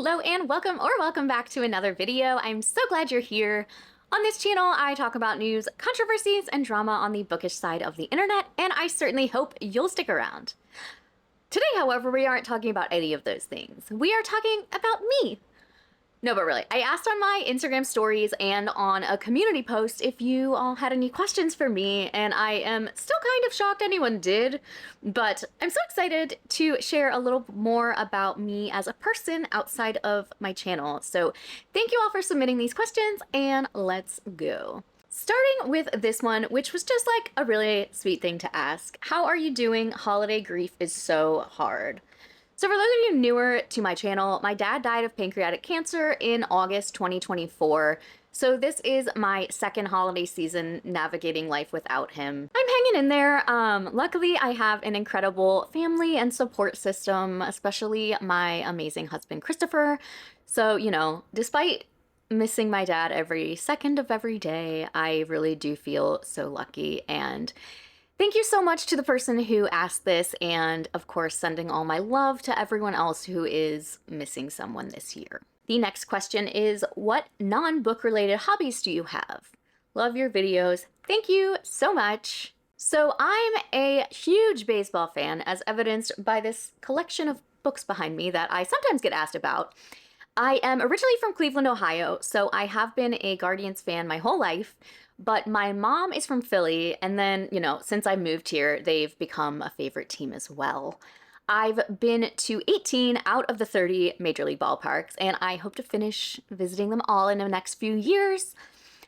Hello and welcome back to another video. I'm so glad you're here. On this channel, I talk about news, controversies, and drama on the bookish side of the internet, and I certainly hope you'll stick around. Today, however, we aren't talking about any of those things. We are talking about me. No, but really, I asked on my Instagram stories and on a community post if you all had any questions for me, and I am still kind of shocked anyone did, but I'm so excited to share a little more about me as a person outside of my channel. So thank you all for submitting these questions, and let's go. Starting with this one, which was just like a really sweet thing to ask. How are you doing? Holiday grief is so hard. So for those of you newer to my channel, my dad died of pancreatic cancer in August 2024. So this is my second holiday season navigating life without him. I'm hanging in there. Luckily, I have an incredible family and support system, especially my amazing husband, Christopher. So, you know, despite missing my dad every second of every day, I really do feel so lucky. And thank you so much to the person who asked this, and of course sending all my love to everyone else who is missing someone this year. The next question is, what non-book related hobbies do you have? Love your videos. Thank you so much. So I'm a huge baseball fan, as evidenced by this collection of books behind me that I sometimes get asked about. I am originally from Cleveland, Ohio, so I have been a Guardians fan my whole life. But my mom is from Philly, and then, you know, since I moved here, they've become a favorite team as well. I've been to 18 out of the 30 Major League ballparks, and I hope to finish visiting them all in the next few years.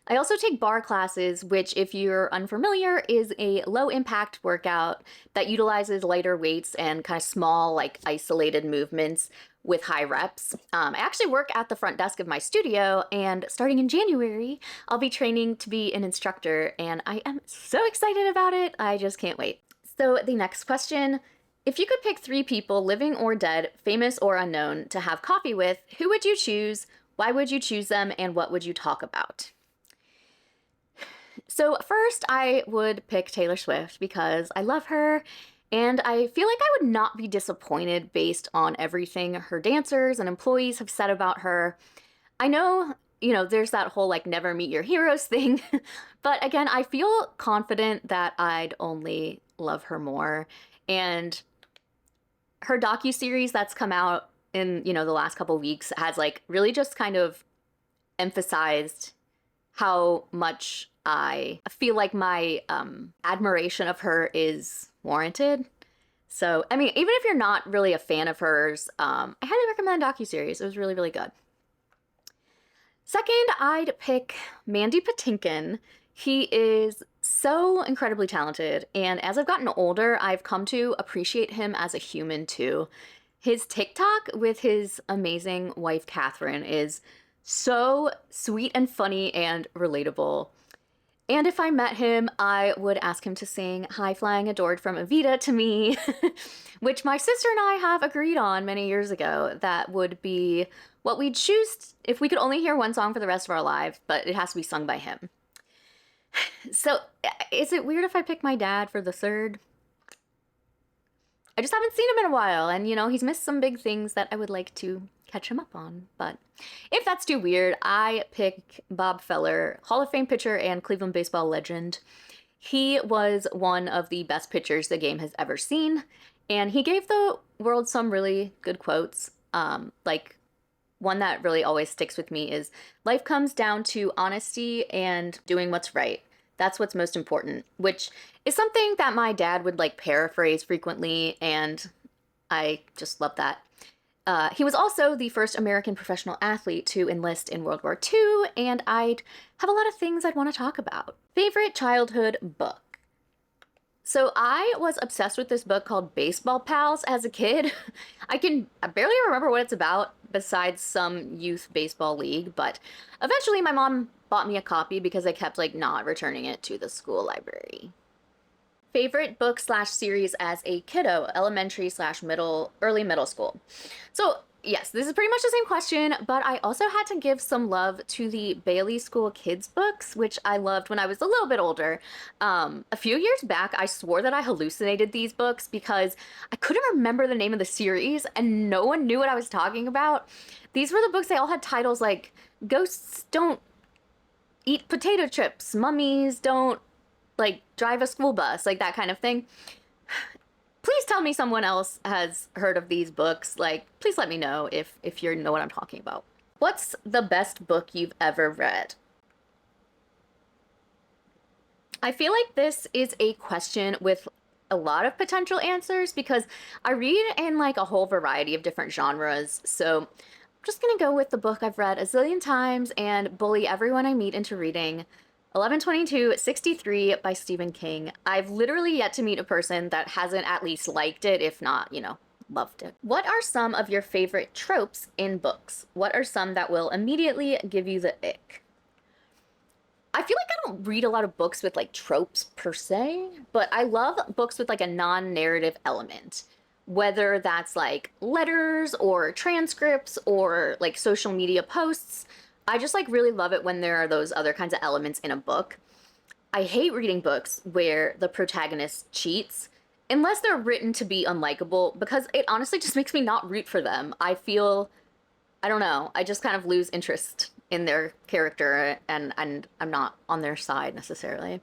I also take bar classes, which, if you're unfamiliar, is a low-impact workout that utilizes lighter weights and kind of small, like, isolated movements with high reps. I actually work at the front desk of my studio, and starting in January, I'll be training to be an instructor, and I am so excited about it. I just can't wait. So the next question, if you could pick 3 people, living or dead, famous or unknown, to have coffee with, who would you choose, why would you choose them, and what would you talk about? So first, I would pick Taylor Swift because I love her, and I feel like I would not be disappointed based on everything her dancers and employees have said about her. I know, you know, there's that whole like never meet your heroes thing, but again, I feel confident that I'd only love her more. And her docuseries that's come out in, you know, the last couple weeks has like really just kind of emphasized how much I feel like my admiration of her is warranted. So, I mean, even if you're not really a fan of hers, I highly recommend the docuseries. It was really, really good. Second, I'd pick Mandy Patinkin. He is so incredibly talented, and as I've gotten older, I've come to appreciate him as a human too. His TikTok with his amazing wife, Catherine, is so sweet and funny and relatable. And if I met him, I would ask him to sing High Flying Adored from Evita to me, which my sister and I have agreed on many years ago. That would be what we'd choose if we could only hear one song for the rest of our lives, but it has to be sung by him. So is it weird if I pick my dad for the third? I just haven't seen him in a while, and you know, he's missed some big things that I would like to catch him up on. But if that's too weird, I pick Bob Feller, Hall of Fame pitcher and Cleveland baseball legend. He was one of the best pitchers the game has ever seen, and he gave the world some really good quotes. Like one that really always sticks with me is, life comes down to honesty and doing what's right. That's what's most important, which is something that my dad would like paraphrase frequently, and I just love that. He was also the first American professional athlete to enlist in World War II, and I'd have a lot of things I'd want to talk about. Favorite childhood book? So I was obsessed with this book called Baseball Pals as a kid. I barely remember what it's about besides some youth baseball league, but eventually my mom bought me a copy because I kept like not returning it to the school library. Favorite book / series as a kiddo, elementary / early middle school. So Yes, this is pretty much the same question, but I also had to give some love to the Bailey School Kids books, which I loved when I was a little bit older. A few years back, I swore that I hallucinated these books because I couldn't remember the name of the series and no one knew what I was talking about. These were the books, they all had titles like Ghosts Don't Eat Potato Chips, Mummies Don't like drive a school bus, like that kind of thing. Please tell me someone else has heard of these books. Like, please let me know if you know what I'm talking about. What's the best book you've ever read? I feel like this is a question with a lot of potential answers because I read in like a whole variety of different genres. So I'm just gonna go with the book I've read a zillion times and bully everyone I meet into reading, 11/22/63 by Stephen King. I've literally yet to meet a person that hasn't at least liked it, if not, loved it. What are some of your favorite tropes in books? What are some that will immediately give you the ick? I feel like I don't read a lot of books with like tropes per se, but I love books with like a non-narrative element. Whether that's like letters or transcripts or like social media posts. I just like really love it when there are those other kinds of elements in a book. I hate reading books where the protagonist cheats unless they're written to be unlikable because it honestly just makes me not root for them. I don't know, I just kind of lose interest in their character and I'm not on their side necessarily.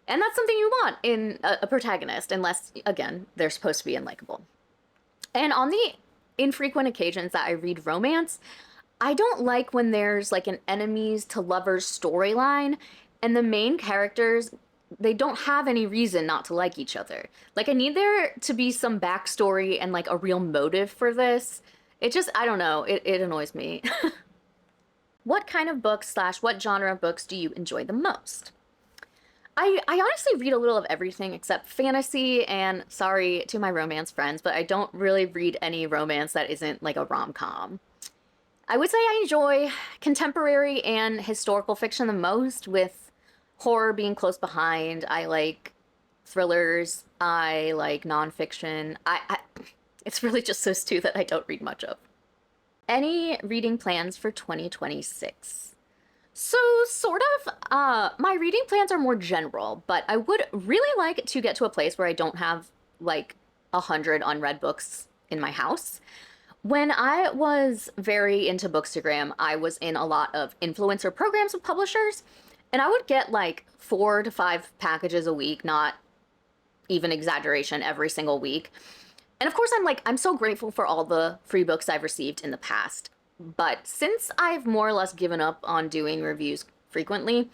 And that's something you want in a protagonist, unless, again, they're supposed to be unlikable. And on the infrequent occasions that I read romance, I don't like when there's like an enemies to lovers storyline and the main characters, they don't have any reason not to like each other. Like, I need there to be some backstory and like a real motive for this. It just, I don't know, it annoys me. What kind of books slash what genre of books do you enjoy the most? I honestly read a little of everything except fantasy, and sorry to my romance friends, but I don't really read any romance that isn't like a rom-com. I would say I enjoy contemporary and historical fiction the most, with horror being close behind. I like thrillers. I like nonfiction. It's really just those two that I don't read much of. Any reading plans for 2026? So, sort of, my reading plans are more general, but I would really like to get to a place where I don't have like 100 unread books in my house. When I was very into Bookstagram, I was in a lot of influencer programs with publishers, and I would get like 4 to 5 packages a week, not even exaggeration, every single week. And of course, I'm so grateful for all the free books I've received in the past. But since I've more or less given up on doing reviews frequently,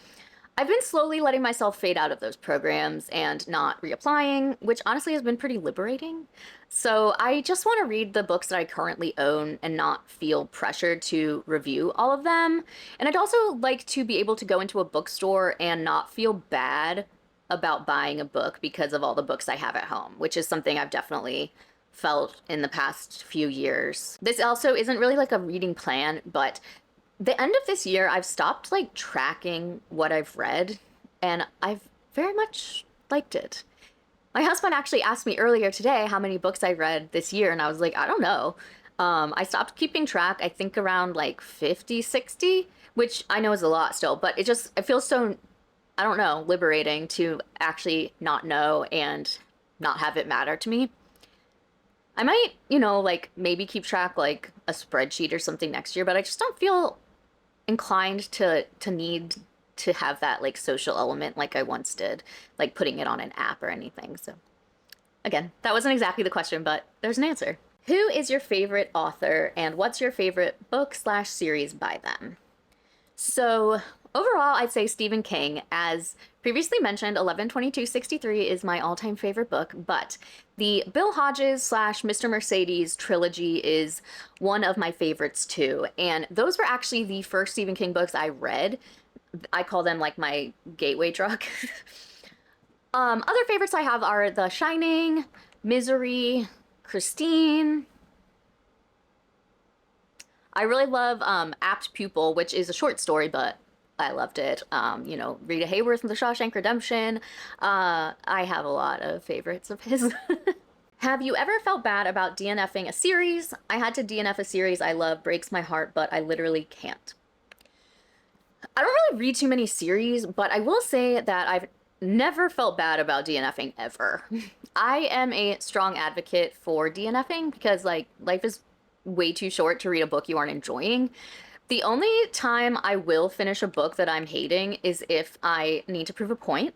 I've been slowly letting myself fade out of those programs and not reapplying, which honestly has been pretty liberating. So I just want to read the books that I currently own and not feel pressured to review all of them. And I'd also like to be able to go into a bookstore and not feel bad about buying a book because of all the books I have at home, which is something I've definitely felt in the past few years. This also isn't really like a reading plan, but the end of this year, I've stopped like tracking what I've read, and I've very much liked it. My husband actually asked me earlier today how many books I read this year, and I was like, I don't know. I stopped keeping track, I think around like 50, 60, which I know is a lot still, but it feels so, I don't know, liberating to actually not know and not have it matter to me. I might, like maybe keep track like a spreadsheet or something next year, but I just don't feel inclined to need to have that like social element like I once did, like putting it on an app or anything. So again, that wasn't exactly the question, but there's an answer. Who is your favorite author and what's your favorite book slash series by them? So overall, I'd say Stephen King. As previously mentioned, 11/22/63 is my all-time favorite book, but the Bill Hodges slash Mr. Mercedes trilogy is one of my favorites too. And those were actually the first Stephen King books I read. I call them like my gateway drug. Other favorites I have are The Shining, Misery, Christine. I really love Apt Pupil, which is a short story, but I loved it. Rita Hayworth from The Shawshank Redemption. I have a lot of favorites of his. Have you ever felt bad about DNFing a series? I had to DNF a series I love, breaks my heart, but I literally can't. I don't really read too many series, but I will say that I've never felt bad about DNFing ever. I am a strong advocate for DNFing because like life is way too short to read a book you aren't enjoying. The only time I will finish a book that I'm hating is if I need to prove a point,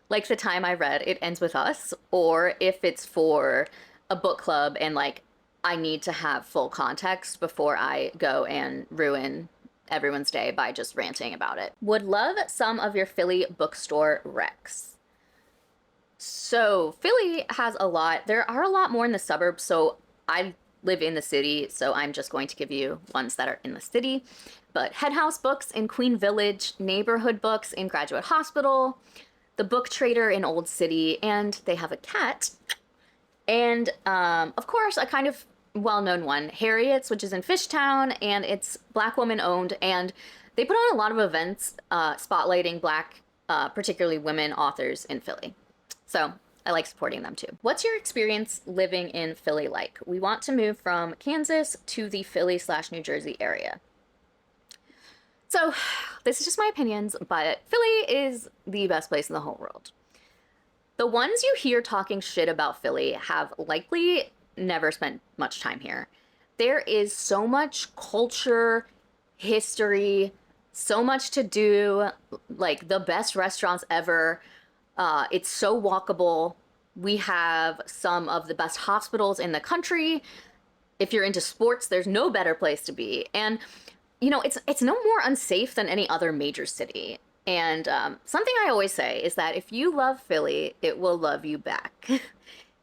like the time I read It Ends With Us, or if it's for a book club and like I need to have full context before I go and ruin everyone's day by just ranting about it. Would love some of your Philly bookstore recs. So Philly has a lot. There are a lot more in the suburbs, so I live in the city, so I'm just going to give you ones that are in the city. But Head House Books in Queen Village, Neighborhood Books in Graduate Hospital, The Book Trader in Old City, and they have a cat. And of course, a kind of well-known one, Harriet's, which is in Fishtown, and it's Black woman owned, and they put on a lot of events spotlighting Black, particularly women authors in Philly. So I like supporting them too. What's your experience living in Philly like? We want to move from Kansas to the Philly/New Jersey area. So this is just my opinions, but Philly is the best place in the whole world. The ones you hear talking shit about Philly have likely never spent much time here. There is so much culture, history, so much to do, like the best restaurants ever. It's so walkable. We have some of the best hospitals in the country. If you're into sports, there's no better place to be. And, you know, it's no more unsafe than any other major city. And something I always say is that if you love Philly, it will love you back.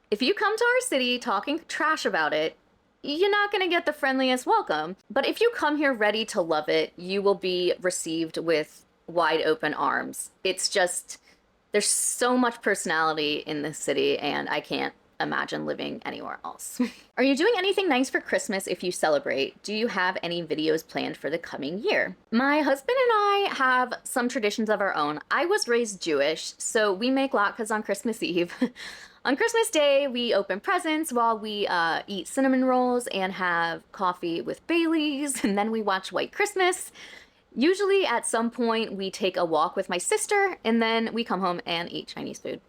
If you come to our city talking trash about it, you're not going to get the friendliest welcome. But if you come here ready to love it, you will be received with wide open arms. It's just, there's so much personality in this city, and I can't imagine living anywhere else. Are you doing anything nice for Christmas if you celebrate? Do you have any videos planned for the coming year? My husband and I have some traditions of our own. I was raised Jewish, so we make latkes on Christmas Eve. On Christmas Day, we open presents while we eat cinnamon rolls and have coffee with Baileys, and then we watch White Christmas. Usually at some point we take a walk with my sister, and then we come home and eat Chinese food.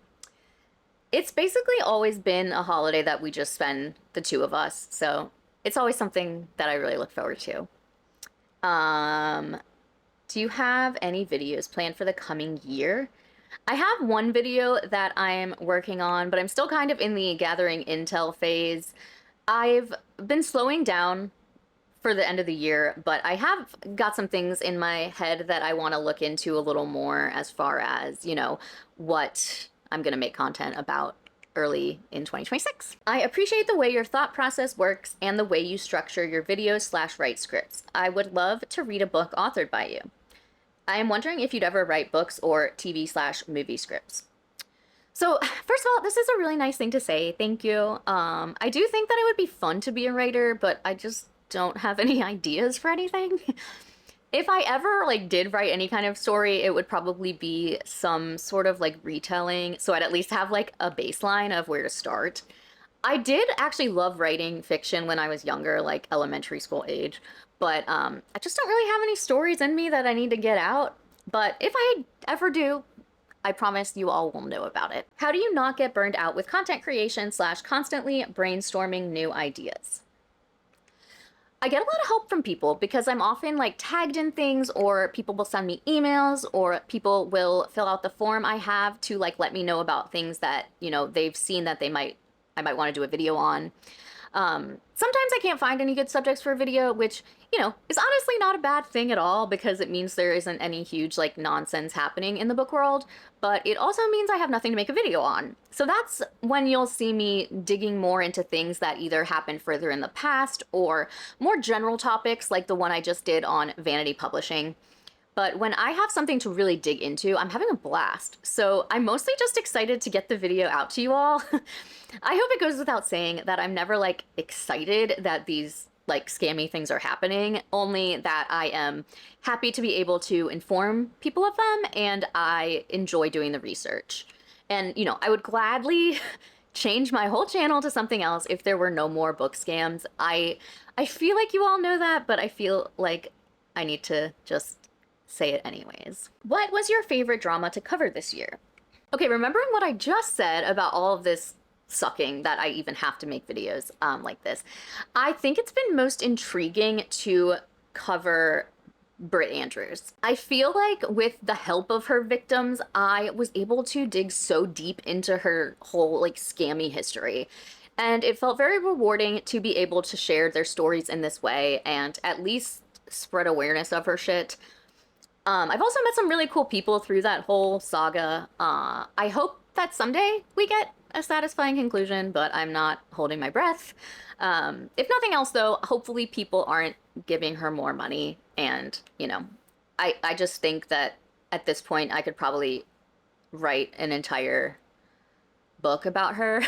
It's basically always been a holiday that we just spend the two of us, so it's always something that I really look forward to. Do you have any videos planned for the coming year? I have one video that I'm working on, but I'm still kind of in the gathering intel phase. I've been slowing down for the end of the year, but I have got some things in my head that I want to look into a little more as far as, you know, what I'm going to make content about early in 2026. I appreciate the way your thought process works and the way you structure your videos/write scripts. I would love to read a book authored by you. I am wondering if you'd ever write books or TV/movie scripts. So first of all, this is a really nice thing to say. Thank you. I do think that it would be fun to be a writer, but I just don't have any ideas for anything. If I ever like did write any kind of story, it would probably be some sort of like retelling. So I'd at least have like a baseline of where to start. I did actually love writing fiction when I was younger, like elementary school age, but I just don't really have any stories in me that I need to get out. But if I ever do, I promise you all will know about it. How do you not get burned out with content creation/constantly brainstorming new ideas? I get a lot of help from people because I'm often like tagged in things, or people will send me emails, or people will fill out the form I have to like let me know about things that, you know, they've seen that I might want to do a video on. Sometimes I can't find any good subjects for a video, which, you know, is honestly not a bad thing at all because it means there isn't any huge like nonsense happening in the book world, but it also means I have nothing to make a video on. So that's when you'll see me digging more into things that either happened further in the past or more general topics like the one I just did on vanity publishing. But when I have something to really dig into, I'm having a blast. So I'm mostly just excited to get the video out to you all. I hope it goes without saying that I'm never like excited that these like scammy things are happening, only that I am happy to be able to inform people of them, and I enjoy doing the research. And, you know, I would gladly change my whole channel to something else if there were no more book scams. I feel like you all know that, but I feel like I need to just say it anyways. What was your favorite drama to cover this year? Okay, remembering what I just said about all of this sucking that I even have to make videos like this, I think it's been most intriguing to cover Britt Andrews. I feel like with the help of her victims, I was able to dig so deep into her whole like scammy history. And it felt very rewarding to be able to share their stories in this way and at least spread awareness of her shit. I've also met some really cool people through that whole saga. I hope that someday we get a satisfying conclusion, but I'm not holding my breath. If nothing else, though, hopefully people aren't giving her more money. And, you know, I just think that at this point I could probably write an entire book about her.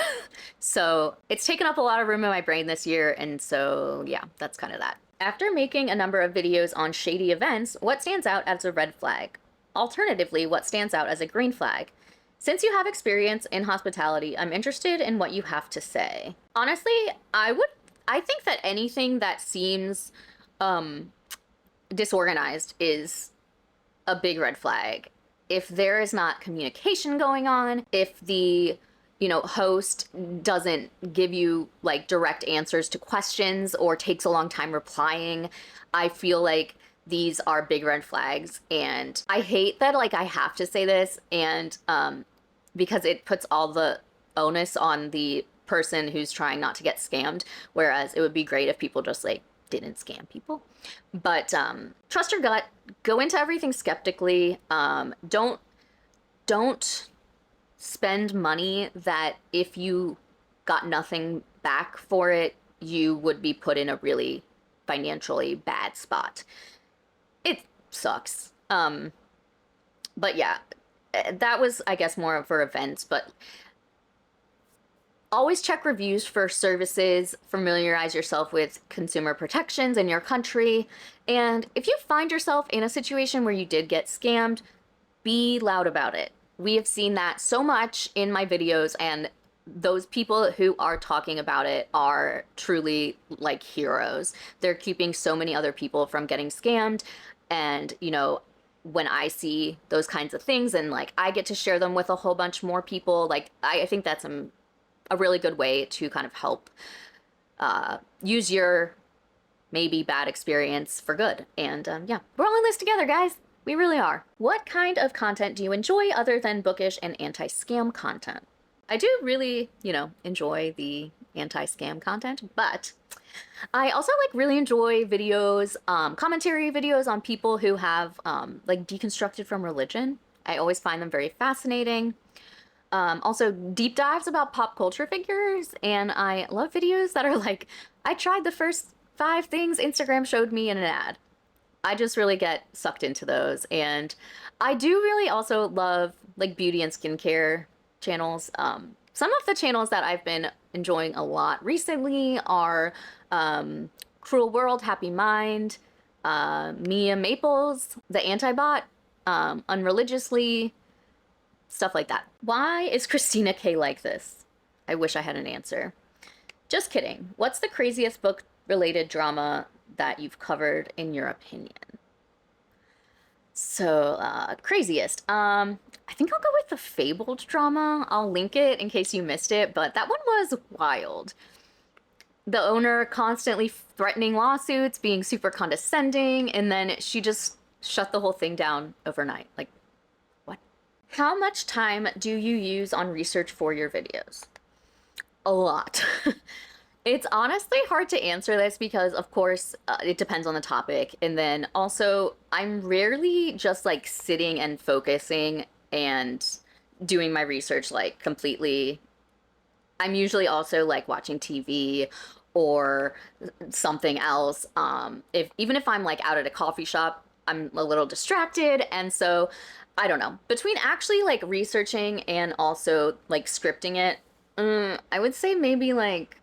So it's taken up a lot of room in my brain this year. And so, yeah, that's kind of that. After making a number of videos on shady events, what stands out as a red flag? Alternatively, what stands out as a green flag? Since you have experience in hospitality, I'm interested in what you have to say. Honestly, I think that anything that seems disorganized is a big red flag. If there is not communication going on, if the host doesn't give you like direct answers to questions or takes a long time replying, I feel like these are big red flags. And I hate that like I have to say this, and because it puts all the onus on the person who's trying not to get scammed, whereas it would be great if people just like didn't scam people. But trust your gut, go into everything skeptically. Don't spend money that if you got nothing back for it, you would be put in a really financially bad spot. It sucks. But yeah, that was, I guess, more for events, but always check reviews for services, familiarize yourself with consumer protections in your country, and if you find yourself in a situation where you did get scammed, be loud about it. We have seen that so much in my videos, and those people who are talking about it are truly like heroes. They're keeping so many other people from getting scammed, and when I see those kinds of things and like I get to share them with a whole bunch more people, like I think that's a really good way to kind of help use your maybe bad experience for good. And yeah, we're all in this together, guys. We really are. What kind of content do you enjoy other than bookish and anti-scam content? I do really, enjoy the anti-scam content, but I also like really enjoy videos, commentary videos on people who have like deconstructed from religion. I always find them very fascinating. Also deep dives about pop culture figures, and I love videos that are like, I tried the first 5 things Instagram showed me in an ad. I just really get sucked into those. And I do really also love like beauty and skincare channels. Some of the channels that I've been enjoying a lot recently are Cruel World, Happy Mind, Mia Maples, The Antibot, Unreligiously, stuff like that. Why is Christina K like this? I wish I had an answer. Just kidding. What's the craziest book-related drama that you've covered in your opinion? So, craziest. I think I'll go with the Fabled drama. I'll link it in case you missed it, but that one was wild. The owner constantly threatening lawsuits, being super condescending, and then she just shut the whole thing down overnight. Like, what? How much time do you use on research for your videos? A lot. It's honestly hard to answer this because, of course, it depends on the topic. And then also, I'm rarely just like sitting and focusing and doing my research like completely. I'm usually also like watching TV or something else. Even if I'm like out at a coffee shop, I'm a little distracted. And so I don't know, between actually like researching and also like scripting it, I would say maybe like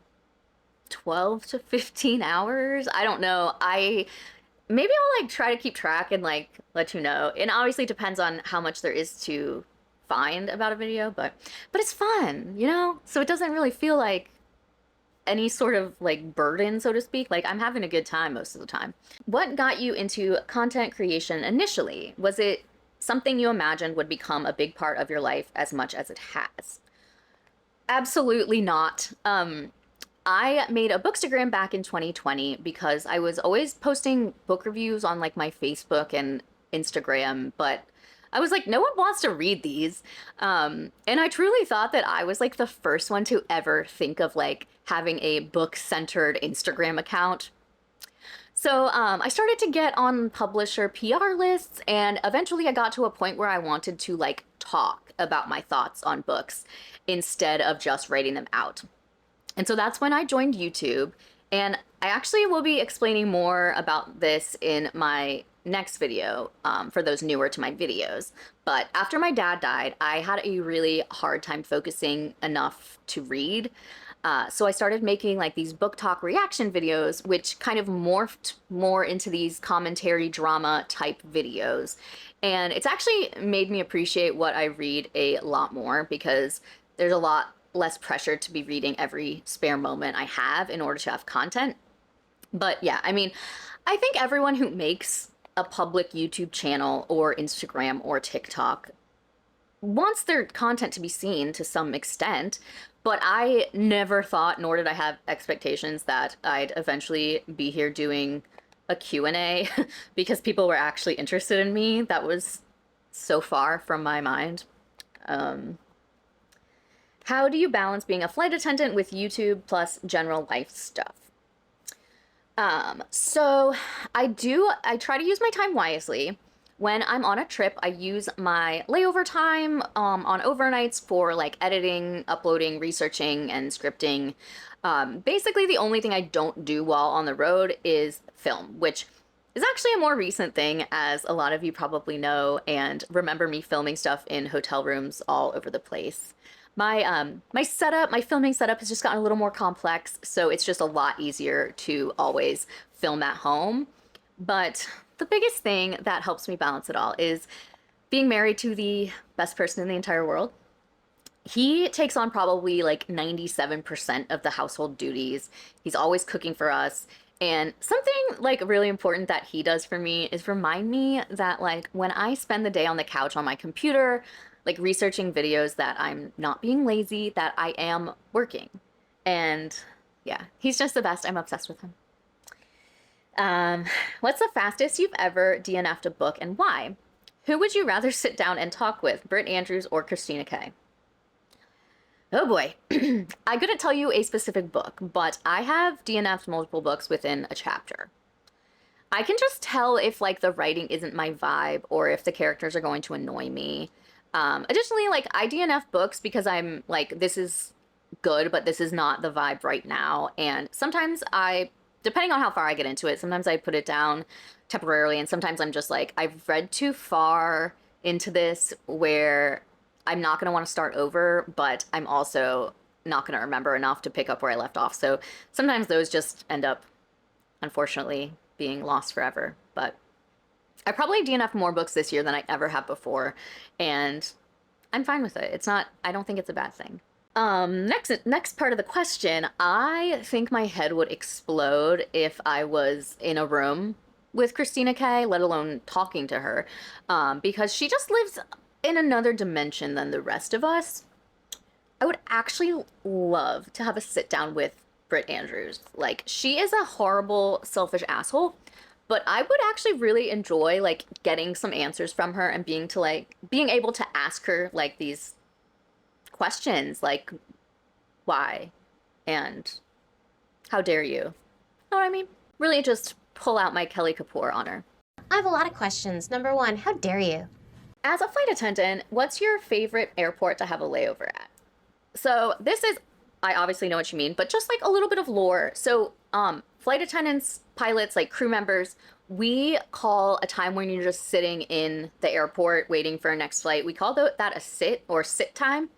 12 to 15 hours. I don't know. Maybe I'll like try to keep track and like let you know. And obviously depends on how much there is to find about a video, but it's fun, you know? So it doesn't really feel like any sort of like burden, so to speak. Like I'm having a good time most of the time. What got you into content creation initially? Was it something you imagined would become a big part of your life as much as it has? Absolutely not. I made a bookstagram back in 2020 because I was always posting book reviews on like my Facebook and Instagram, but I was like, no one wants to read these. And I truly thought that I was like the first one to ever think of like having a book-centered Instagram account. So I started to get on publisher PR lists, and eventually I got to a point where I wanted to like talk about my thoughts on books instead of just writing them out. And so that's when I joined YouTube. And I actually will be explaining more about this in my next video for those newer to my videos. But after my dad died, I had a really hard time focusing enough to read. So I started making like these book talk reaction videos, which kind of morphed more into these commentary drama type videos. And it's actually made me appreciate what I read a lot more because there's a lot less pressure to be reading every spare moment I have in order to have content. But yeah, I mean, I think everyone who makes a public YouTube channel or Instagram or TikTok wants their content to be seen to some extent, but I never thought, nor did I have expectations that I'd eventually be here doing a Q&A because people were actually interested in me. That was so far from my mind. How do you balance being a flight attendant with YouTube plus general life stuff? So I try to use my time wisely. When I'm on a trip, I use my layover time on overnights for like editing, uploading, researching, and scripting. Basically, the only thing I don't do while on the road is film, which is actually a more recent thing, as a lot of you probably know and remember me filming stuff in hotel rooms all over the place. My filming setup has just gotten a little more complex, so it's just a lot easier to always film at home. But the biggest thing that helps me balance it all is being married to the best person in the entire world. He takes on probably like 97% of the household duties. He's always cooking for us. And something like really important that he does for me is remind me that like when I spend the day on the couch on my computer, like researching videos, that I'm not being lazy, that I am working. And yeah, he's just the best. I'm obsessed with him. What's the fastest you've ever DNF'd a book and why? Who would you rather sit down and talk with, Britt Andrews or Christina K? Oh boy. I couldn't tell you a specific book, but I have DNF'd multiple books within a chapter. I can just tell if like the writing isn't my vibe or if the characters are going to annoy me. Additionally, like I DNF books because I'm like, this is good, but this is not the vibe right now. And sometimes depending on how far I get into it, sometimes I put it down temporarily. And sometimes I'm just like, I've read too far into this where I'm not going to want to start over, but I'm also not going to remember enough to pick up where I left off. So sometimes those just end up, unfortunately, being lost forever. But I probably DNF more books this year than I ever have before, and I'm fine with it. I don't think it's a bad thing. Next part of the question, I think my head would explode if I was in a room with Christina K, let alone talking to her, because she just lives in another dimension than the rest of us. I would actually love to have a sit down with Britt Andrews. Like, she is a horrible, selfish asshole, but I would actually really enjoy like getting some answers from her and being able to ask her like these questions like why and how dare you? Know what I mean? Really just pull out my Kelly Kapoor on her. I have a lot of questions. Number one, how dare you? As a flight attendant, what's your favorite airport to have a layover at? So I obviously know what you mean, but just like a little bit of lore. So flight attendants, pilots, like crew members, we call a time when you're just sitting in the airport waiting for a next flight, we call that a sit or sit time.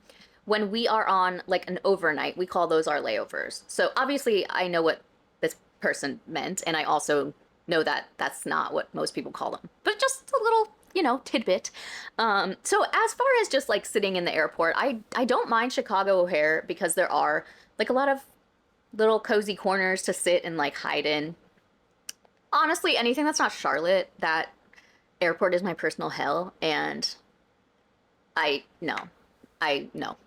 When we are on like an overnight, we call those our layovers. So obviously I know what this person meant, and I also know that that's not what most people call them. But just a tidbit. So as far as just like sitting in the airport, I don't mind Chicago O'Hare because there are like a lot of little cozy corners to sit and like hide in. Honestly, anything that's not Charlotte, that airport is my personal hell, and I no. I no.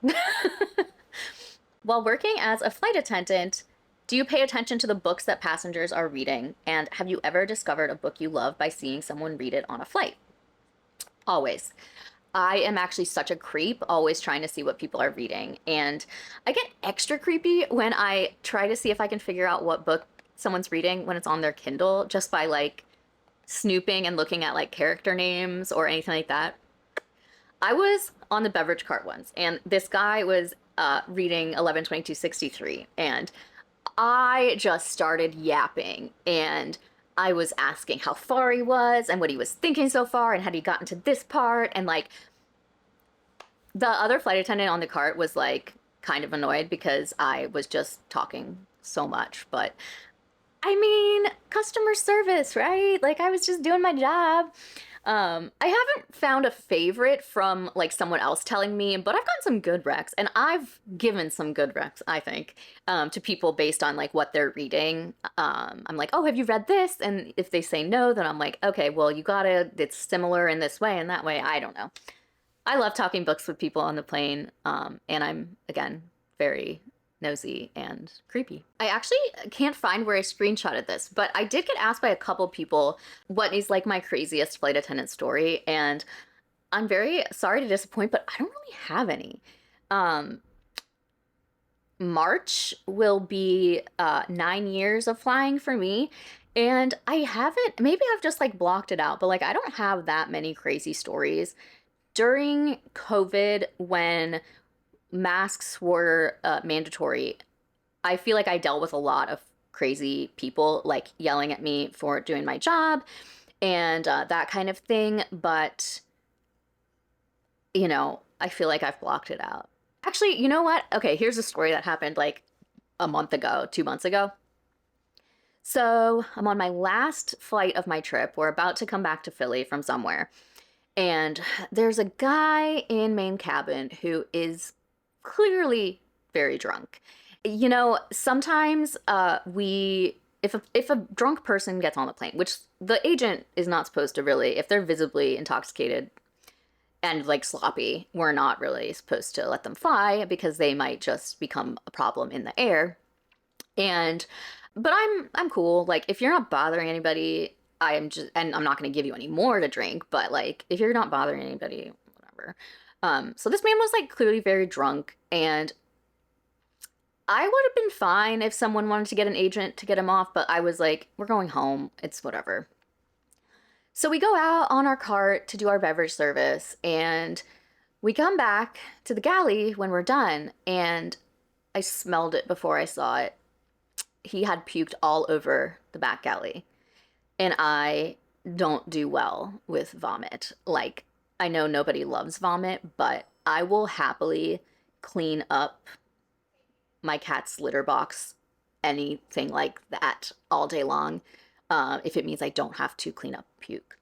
While working as a flight attendant, do you pay attention to the books that passengers are reading? And have you ever discovered a book you love by seeing someone read it on a flight? Always. I am actually such a creep, always trying to see what people are reading. And I get extra creepy when I try to see if I can figure out what book someone's reading when it's on their Kindle, just by like snooping and looking at like character names or anything like that. I was on the beverage cart once, and this guy was reading 11/22/63, and I just started yapping, and I was asking how far he was and what he was thinking so far and had he gotten to this part, and like the other flight attendant on the cart was like kind of annoyed because I was just talking so much. But I mean, customer service, right? Like I was just doing my job. I haven't found a favorite from like someone else telling me, but I've gotten some good recs, and I've given some good recs, I think, to people based on like what they're reading. I'm like, oh, have you read this? And if they say no, then I'm like, okay, well, it's similar in this way and that way. I don't know. I love talking books with people on the plane, and I'm, again, very nosy and creepy. I actually can't find where I screenshotted this, but I did get asked by a couple people what is like my craziest flight attendant story, and I'm very sorry to disappoint, but I don't really have any. March will be 9 years of flying for me, and I haven't, maybe I've just like blocked it out, but like I don't have that many crazy stories. During COVID, when masks were mandatory, I feel like I dealt with a lot of crazy people like yelling at me for doing my job and that kind of thing. But, I feel like I've blocked it out. Actually, you know what? Okay, here's a story that happened like a month ago, 2 months ago. So I'm on my last flight of my trip. We're about to come back to Philly from somewhere. And there's a guy in main cabin who is clearly very drunk. Sometimes if a drunk person gets on the plane, which the agent is not supposed to really, if they're visibly intoxicated and like sloppy, we're not really supposed to let them fly because they might just become a problem in the air. But I'm cool. Like if you're not bothering anybody, and I'm not going to give you any more to drink, but like if you're not bothering anybody, whatever. So this man was like clearly very drunk, and I would have been fine if someone wanted to get an agent to get him off, but I was like, we're going home. It's whatever. So we go out on our cart to do our beverage service, and we come back to the galley when we're done, and I smelled it before I saw it. He had puked all over the back galley, and I don't do well with vomit. Like, I know nobody loves vomit, but I will happily clean up my cat's litter box, anything like that, all day long, if it means I don't have to clean up puke.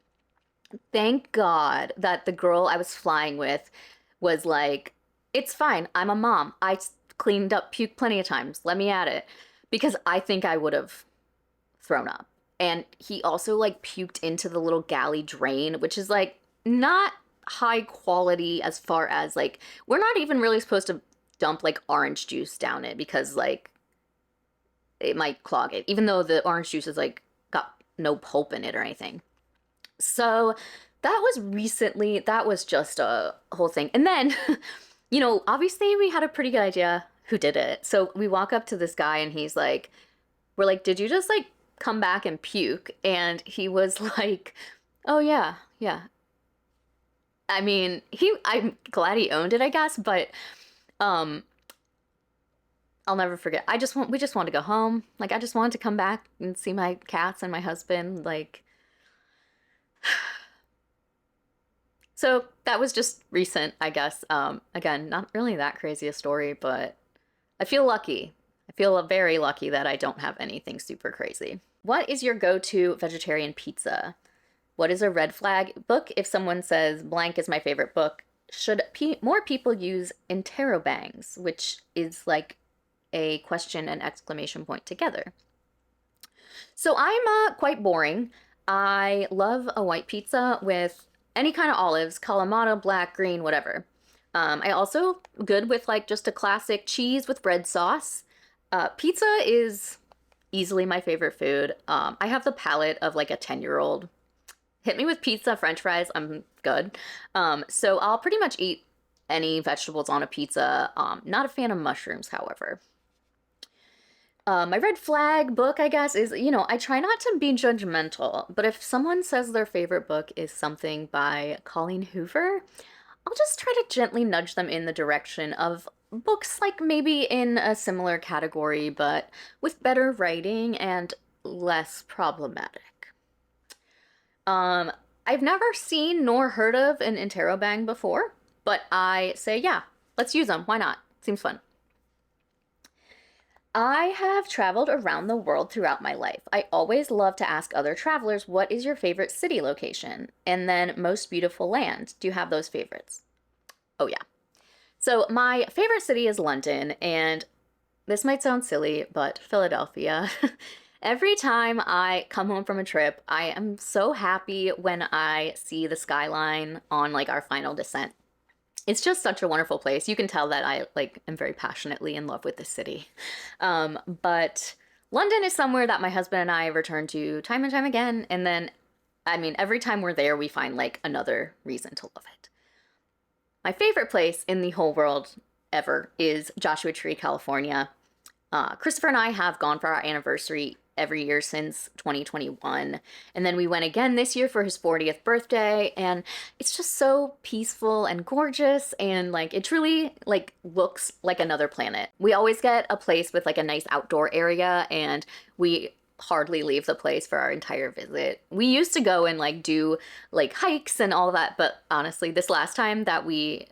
Thank God that the girl I was flying with was like, it's fine, I'm a mom. I cleaned up puke plenty of times. Let me at it. Because I think I would have thrown up. And he also like puked into the little galley drain, which is like not high quality as far as like, we're not even really supposed to dump like orange juice down it because like it might clog it, even though the orange juice is like got no pulp in it or anything. So that was just a whole thing. And then, obviously we had a pretty good idea who did it. So we walk up to this guy and we're like, did you just like come back and puke? And he was like, oh yeah. I mean, I'm glad he owned it, I guess, but I'll never forget. We just wanted to go home. Like, I just wanted to come back and see my cats and my husband. Like, so that was just recent, I guess. Again, not really that crazy a story, but I feel lucky. I feel very lucky that I don't have anything super crazy. What is your go-to vegetarian pizza? What is a red flag book? If someone says blank is my favorite book, should more people use interrobangs, which is like a question and exclamation point together. So I'm quite boring. I love a white pizza with any kind of olives, Kalamata, black, green, whatever. I also good with like just a classic cheese with red sauce. Pizza is easily my favorite food. I have the palate of like a 10-year-old. Hit me with pizza, french fries, I'm good. So I'll pretty much eat any vegetables on a pizza. Not a fan of mushrooms, however. My red flag book, I guess, is, I try not to be judgmental, but if someone says their favorite book is something by Colleen Hoover, I'll just try to gently nudge them in the direction of books like maybe in a similar category, but with better writing and less problematic. I've never seen nor heard of an interrobang before, but I say, yeah, let's use them. Why not? Seems fun. I have traveled around the world throughout my life. I always love to ask other travelers, what is your favorite city location? And then most beautiful land. Do you have those favorites? Oh, yeah. So my favorite city is London, and this might sound silly, but Philadelphia. Every time I come home from a trip, I am so happy when I see the skyline on like our final descent. It's just such a wonderful place. You can tell that I like am very passionately in love with the city. But London is somewhere that my husband and I return to time and time again. And then, I mean, every time we're there, we find like another reason to love it. My favorite place in the whole world ever is Joshua Tree, California. Christopher and I have gone for our anniversary every year since 2021. And then we went again this year for his 40th birthday. And it's just so peaceful and gorgeous. And like, it truly like looks like another planet. We always get a place with like a nice outdoor area, and we hardly leave the place for our entire visit. We used to go and like do like hikes and all that. But honestly, this last time that we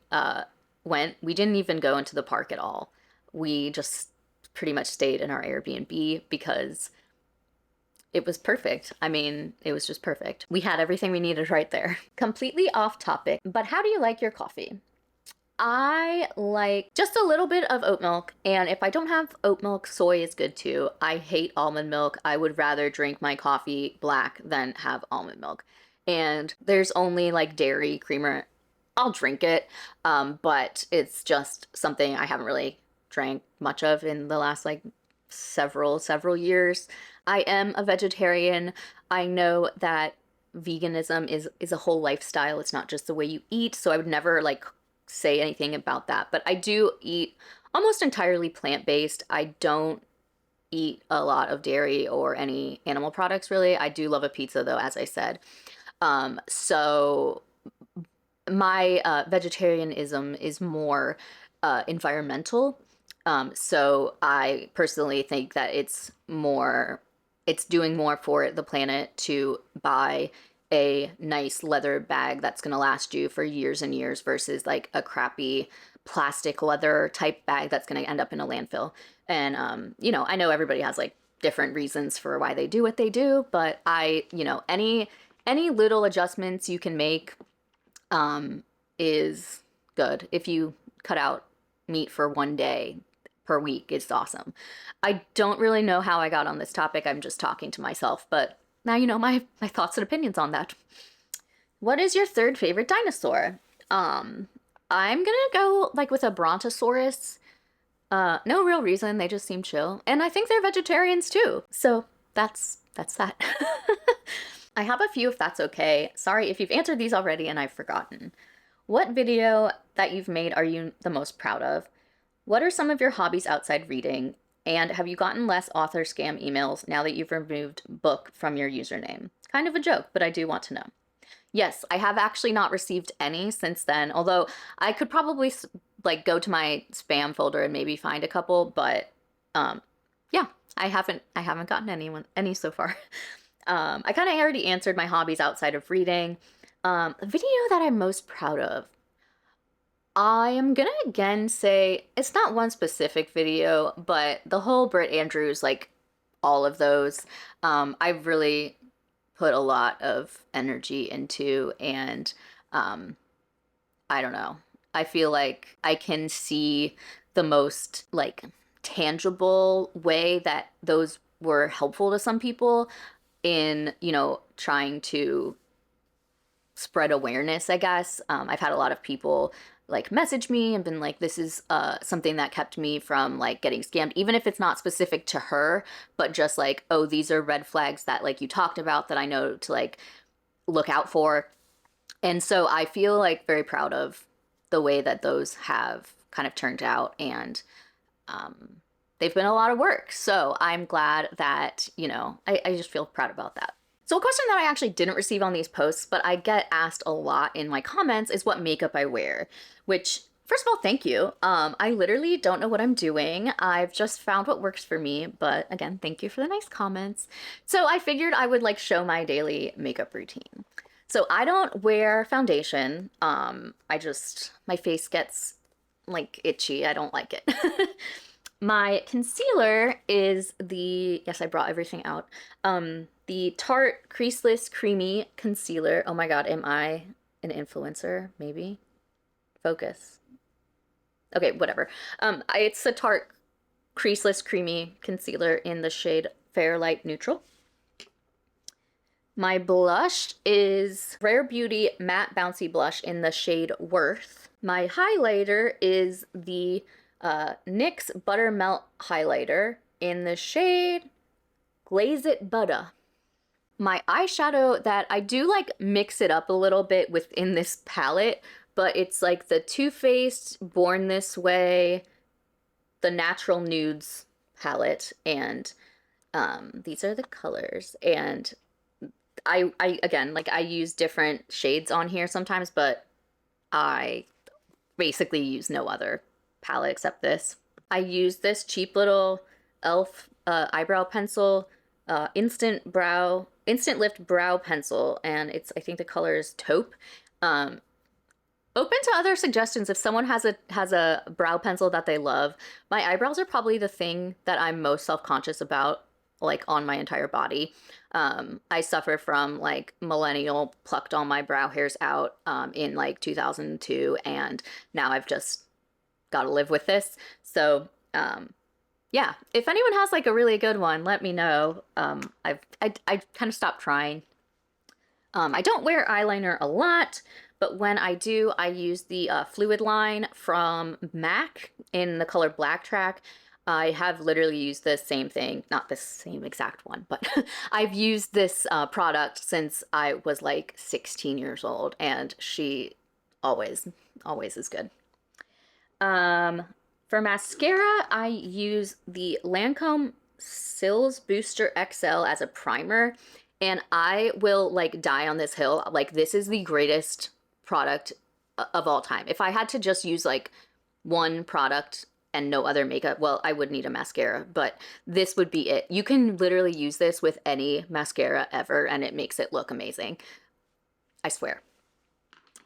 went, we didn't even go into the park at all. We just pretty much stayed in our Airbnb because it was perfect. I mean, it was just perfect. We had everything we needed right there. Completely off topic, but how do you like your coffee? I like just a little bit of oat milk, and if I don't have oat milk, soy is good too. I hate almond milk. I would rather drink my coffee black than have almond milk. And there's only like dairy creamer. I'll drink it, but it's just something I haven't really drank much of in the last like several years. I am a vegetarian. I know that veganism is a whole lifestyle. It's not just the way you eat, so I would never like say anything about that. But I do eat almost entirely plant-based. I don't eat a lot of dairy or any animal products really. I do love a pizza though, as I said. So my vegetarianism is more environmental. So I personally think that it's doing more for the planet to buy a nice leather bag that's going to last you for years and years versus like a crappy plastic leather type bag that's going to end up in a landfill. And, I know everybody has like different reasons for why they do what they do, but any little adjustments you can make, is good. If you cut out meat for one day per week, it's awesome. I don't really know how I got on this topic. I'm just talking to myself, but now you know my thoughts and opinions on that. What is your third favorite dinosaur? I'm gonna go like with a brontosaurus. No real reason, they just seem chill. And I think they're vegetarians too. So that's that. I have a few if that's okay. Sorry if you've answered these already and I've forgotten. What video that you've made are you the most proud of? What are some of your hobbies outside reading? And have you gotten less author scam emails now that you've removed book from your username? Kind of a joke, but I do want to know. Yes, I have actually not received any since then, although I could probably like go to my spam folder and maybe find a couple, but yeah, I haven't gotten any so far. I kind of already answered my hobbies outside of reading. The video that I'm most proud of. I am gonna again say it's not one specific video, but the whole Britt Andrews, like all of those, I've really put a lot of energy into, and I don't know. I feel like I can see the most like tangible way that those were helpful to some people in, trying to spread awareness, I guess. I've had a lot of people like message me and been like, this is something that kept me from like getting scammed, even if it's not specific to her, but just like, oh, these are red flags that like you talked about that I know to like look out for. And so I feel like very proud of the way that those have kind of turned out, and they've been a lot of work. So I'm glad that, I just feel proud about that. So a question that I actually didn't receive on these posts, but I get asked a lot in my comments, is what makeup I wear, which, first of all, thank you. I literally don't know what I'm doing. I've just found what works for me, but again, thank you for the nice comments. So I figured I would like show my daily makeup routine. So I don't wear foundation. My face gets like itchy. I don't like it. My concealer is yes, I brought everything out. The Tarte Creaseless Creamy Concealer. Oh my God, am I an influencer? Maybe. Focus. Okay, whatever. It's the Tarte Creaseless Creamy Concealer in the shade Fair Light Neutral. My blush is Rare Beauty Matte Bouncy Blush in the shade Worth. My highlighter is the NYX Buttermelt Highlighter in the shade Glaze It Butter. My eyeshadow that I do like mix it up a little bit within this palette, but it's like the Too Faced Born This Way, the Natural Nudes palette, and these are the colors. And I again, like I use different shades on here sometimes, but I basically use no other palette except this. I use this cheap little e.l.f. Eyebrow pencil, Instant Lift Brow Pencil, and I think the color is taupe. Open to other suggestions if someone has a brow pencil that they love. My eyebrows are probably the thing that I'm most self-conscious about, like on my entire body. I suffer from like millennial plucked all my brow hairs out in like 2002, and now I've just got to live with this. So yeah, if anyone has like a really good one, let me know. I kind of stopped trying. I don't wear eyeliner a lot, but when I do, I use the Fluid line from MAC in the color Black Track. I have literally used the same thing, not the same exact one, but I've used this product since I was like 16 years old, and she always is good. For mascara, I use the Lancome Sills Booster XL as a primer, and I will like die on this hill. Like, this is the greatest product of all time. If I had to just use like one product and no other makeup, well, I would need a mascara, but this would be it. You can literally use this with any mascara ever, and it makes it look amazing. I swear.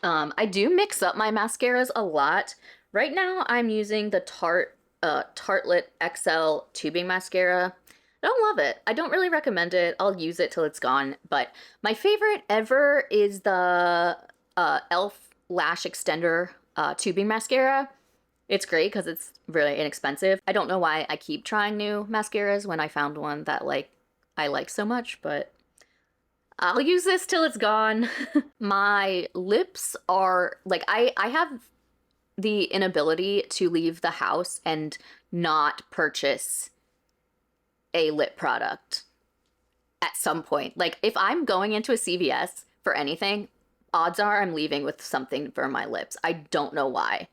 I do mix up my mascaras a lot. Right now, I'm using the Tartelette XL Tubing Mascara. I don't love it. I don't really recommend it. I'll use it till it's gone, but my favorite ever is the e.l.f. Lash Extender Tubing Mascara. It's great because it's really inexpensive. I don't know why I keep trying new mascaras when I found one that like I like so much, but I'll use this till it's gone. My lips are like, I have the inability to leave the house and not purchase a lip product at some point. Like, if I'm going into a CVS for anything, odds are I'm leaving with something for my lips. I don't know why.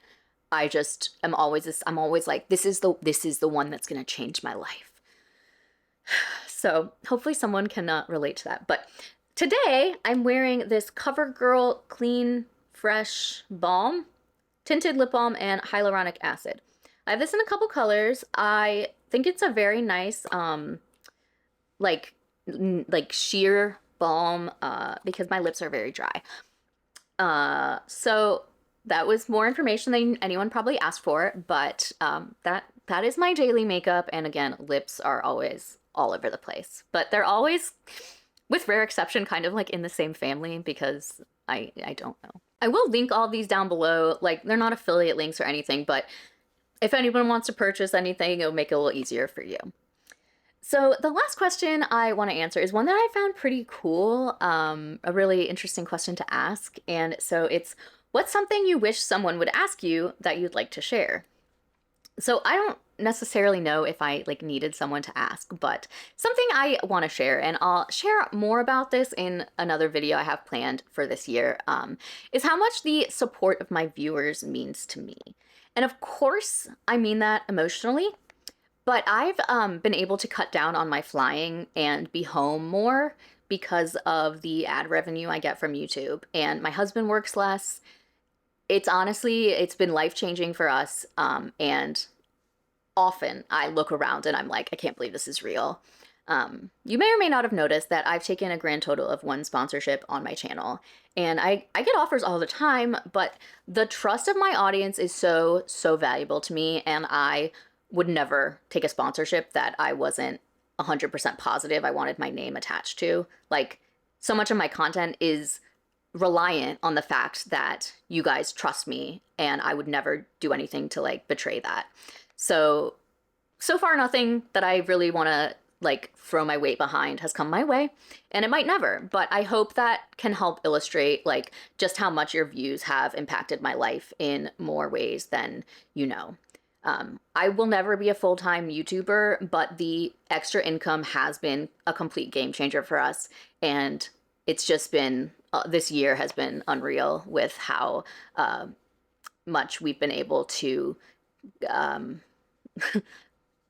I just am I'm always like, this is the one that's gonna change my life. So hopefully someone can relate to that. But today I'm wearing this CoverGirl Clean Fresh Balm, tinted lip balm, and hyaluronic acid. I have this in a couple colors. I think it's a very nice like sheer balm because my lips are very dry. So that was more information than anyone probably asked for, but that is my daily makeup. And again, lips are always all over the place, but they're always, with rare exception, kind of like in the same family because I don't know. I will link all these down below. Like, they're not affiliate links or anything, but if anyone wants to purchase anything, it'll make it a little easier for you. So the last question I want to answer is one that I found pretty cool, a really interesting question to ask. And so it's, what's something you wish someone would ask you that you'd like to share? So I don't necessarily know if I like needed someone to ask, but something I want to share, and I'll share more about this in another video I have planned for this year, is how much the support of my viewers means to me. And of course, I mean that emotionally, but I've been able to cut down on my flying and be home more because of the ad revenue I get from YouTube. And my husband works less. It's been life-changing for us. And often I look around and I'm like, I can't believe this is real. You may or may not have noticed that I've taken a grand total of 1 sponsorship on my channel. And I get offers all the time, but the trust of my audience is so, so valuable to me. And I would never take a sponsorship that I wasn't 100% positive I wanted my name attached to. Like, so much of my content is reliant on the fact that you guys trust me, and I would never do anything to like betray that. So far nothing that I really want to like throw my weight behind has come my way, and it might never, but I hope that can help illustrate like just how much your views have impacted my life in more ways than you know. I will never be a full-time YouTuber, but the extra income has been a complete game changer for us, and it's just been this year has been unreal with how much we've been able to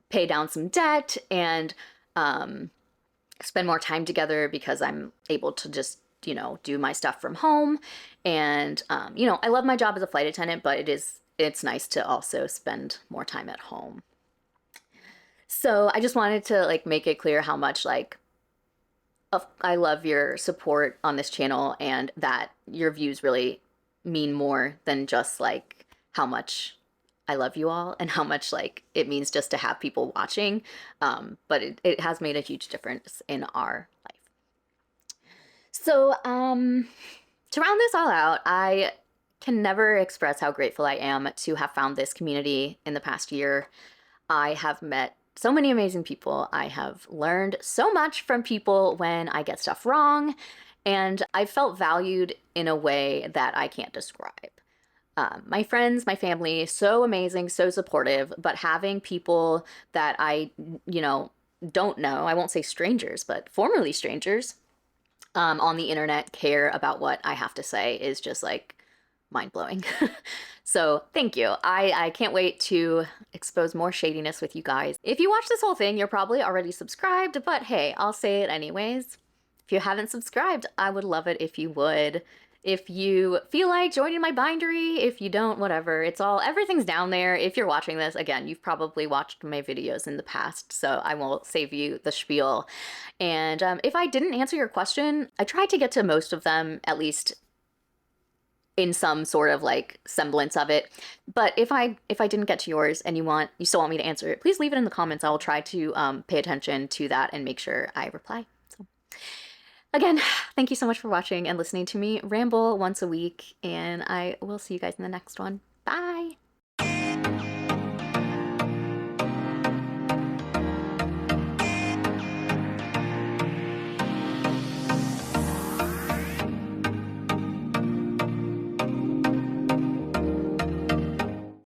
pay down some debt and spend more time together because I'm able to just, you know, do my stuff from home. And, you know, I love my job as a flight attendant, but it's nice to also spend more time at home. So I just wanted to like make it clear how much like I love your support on this channel, and that your views really mean more than just like how much I love you all and how much like it means just to have people watching. But it has made a huge difference in our life. So to round this all out, I can never express how grateful I am to have found this community in the past year. I have met so many amazing people. I have learned so much from people when I get stuff wrong, and I felt valued in a way that I can't describe. My friends, my family, so amazing, so supportive, but having people that I, you know, don't know, I won't say strangers, but formerly strangers, on the internet care about what I have to say is just like mind-blowing. So thank you. I can't wait to expose more shadiness with you guys. If you watch this whole thing, you're probably already subscribed, but hey, I'll say it anyways. If you haven't subscribed, I would love it if you would. If you feel like joining my Bindery, if you don't, whatever, everything's down there. If you're watching this, again, you've probably watched my videos in the past, so I won't save you the spiel. And if I didn't answer your question, I tried to get to most of them, at least in some sort of like semblance of it. But if I didn't get to yours and you still want me to answer it, please leave it in the comments. I will try to pay attention to that and make sure I reply. So again, thank you so much for watching and listening to me ramble once a week, and I will see you guys in the next one. Bye!